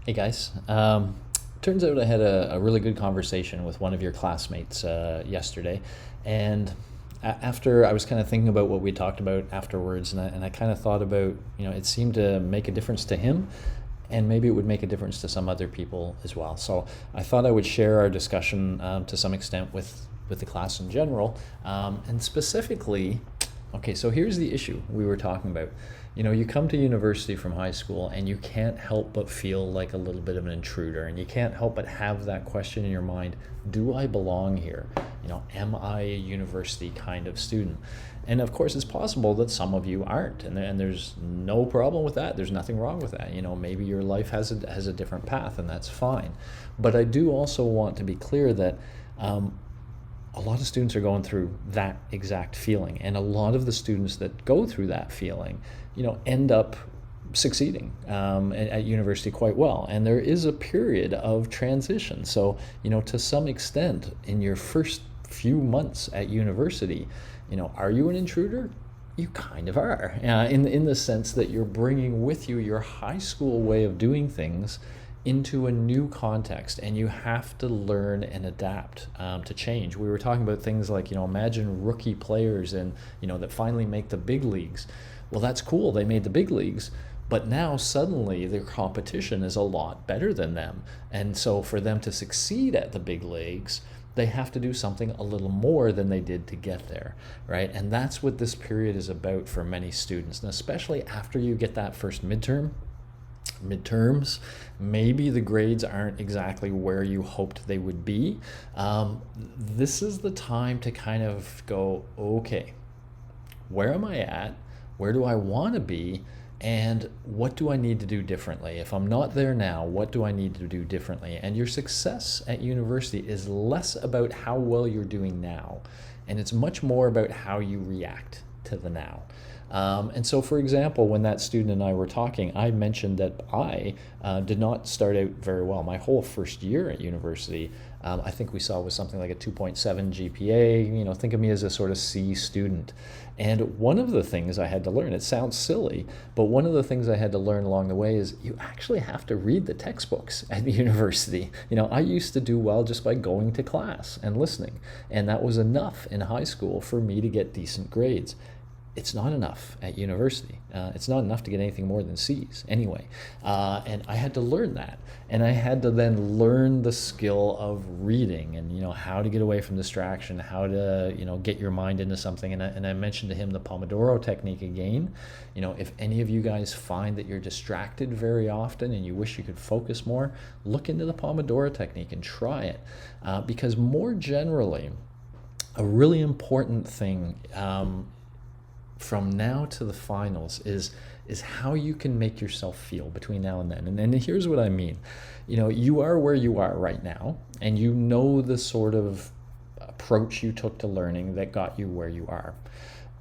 Hey guys. Turns out I had a really good conversation with one of your classmates yesterday, and after I was kind of thinking about what we talked about afterwards, and I kind of thought about, it seemed to make a difference to him, and maybe it would make a difference to some other people as well. So I thought I would share our discussion to some extent with the class in general, and specifically. Okay, so here's the issue we were talking about. You come to university from high school and you can't help but feel like a little bit of an intruder, and you can't help but have that question in your mind, do I belong here? Am I a university kind of student? And of course, it's possible that some of you aren't, and there's no problem with that. There's nothing wrong with that. Maybe your life has a different path, and that's fine. But I do also want to be clear that a lot of students are going through that exact feeling, and a lot of the students that go through that feeling end up succeeding at university quite well, and there is a period of transition. So to some extent in your first few months at university, are you an intruder? You kind of are, in the sense that you're bringing with you your high school way of doing things into a new context, and you have to learn and adapt to change. We were talking about things like, imagine rookie players and that finally make the big leagues. Well, that's cool, they made the big leagues, but now suddenly their competition is a lot better than them, and so for them to succeed at the big leagues, they have to do something a little more than they did to get there, right? And that's what this period is about for many students, and especially after you get that first midterms, maybe the grades aren't exactly where you hoped they would be. This is the time to kind of go, okay, where am I at? Where do I want to be? And what do I need to do differently? If I'm not there now, what do I need to do differently? And your success at university is less about how well you're doing now, and it's much more about how you react to the now. And so, for example, when that student and I were talking, I mentioned that I did not start out very well. My whole first year at university, I think we saw was something like a 2.7 GPA. Think of me as a sort of C student. And one of the things I had to learn, it sounds silly, but one of the things I had to learn along the way is you actually have to read the textbooks at the university. I used to do well just by going to class and listening, and that was enough in high school for me to get decent grades. It's not enough at university. It's not enough to get anything more than C's anyway. And I had to learn that. And I had to then learn the skill of reading and, how to get away from distraction, how to, get your mind into something. And I mentioned to him the Pomodoro technique again. If any of you guys find that you're distracted very often and you wish you could focus more, look into the Pomodoro technique and try it. Because more generally, a really important thing from now to the finals is how you can make yourself feel between now and then. And here's what I mean. You are where you are right now, and the sort of approach you took to learning that got you where you are.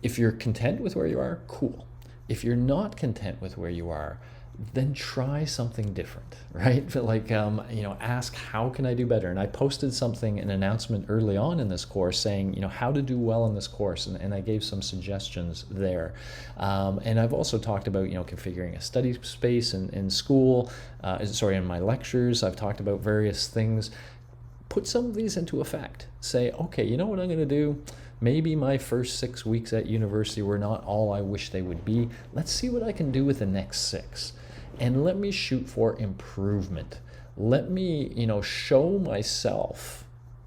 If you're content with where you are, cool. If you're not content with where you are, then try something different, right? But ask, how can I do better? And I posted an announcement early on in this course saying, how to do well in this course. And I gave some suggestions there. And I've also talked about, configuring a study space in school, in my lectures. I've talked about various things. Put some of these into effect. Say, okay, you know what I'm going to do? Maybe my first 6 weeks at university were not all I wish they would be. Let's see what I can do with the next 6. And let me shoot for improvement. Let me, show myself,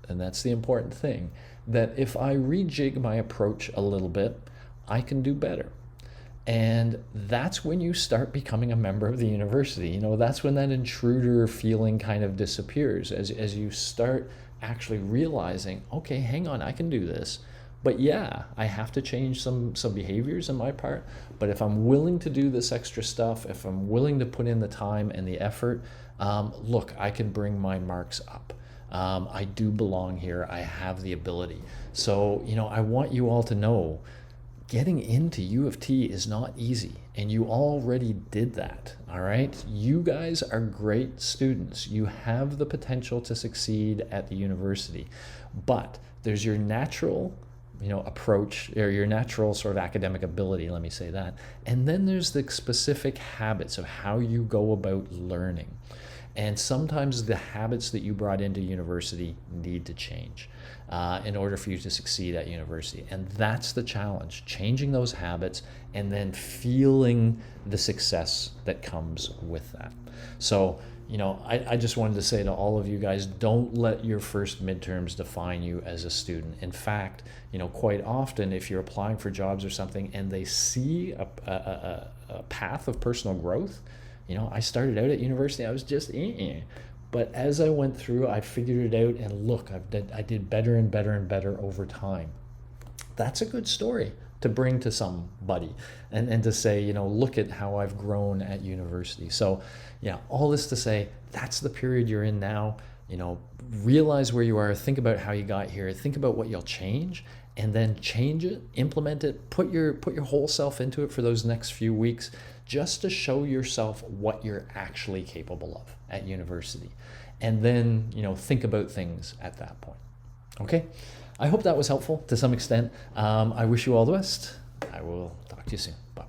and that's the important thing, that if I rejig my approach a little bit, I can do better. And that's when you start becoming a member of the university. That's when that intruder feeling kind of disappears, as you start actually realizing, okay, hang on, I can do this. But yeah, I have to change some behaviors on my part. But if I'm willing to do this extra stuff, if I'm willing to put in the time and the effort, look, I can bring my marks up. I do belong here. I have the ability. So, I want you all to know, getting into U of T is not easy, and you already did that, all right? You guys are great students. You have the potential to succeed at the university, but there's your natural approach, or your natural sort of academic ability, let me say that. And then there's the specific habits of how you go about learning. And sometimes the habits that you brought into university need to change in order for you to succeed at university. And that's the challenge, changing those habits and then feeling the success that comes with that. So, I just wanted to say to all of you guys, don't let your first midterms define you as a student. In fact, quite often if you're applying for jobs or something and they see a path of personal growth, I started out at university, I was just but as I went through, I figured it out, and look, I did better and better and better over time. That's a good story to bring to somebody and to say, look at how I've grown at university. So all this to say, that's the period you're in now. Realize where you are, think about how you got here, think about what you'll change, and then change it, implement it, put your whole self into it for those next few weeks, just to show yourself what you're actually capable of at university. And then, think about things at that point. Okay? I hope that was helpful to some extent. I wish you all the best. I will talk to you soon. Bye.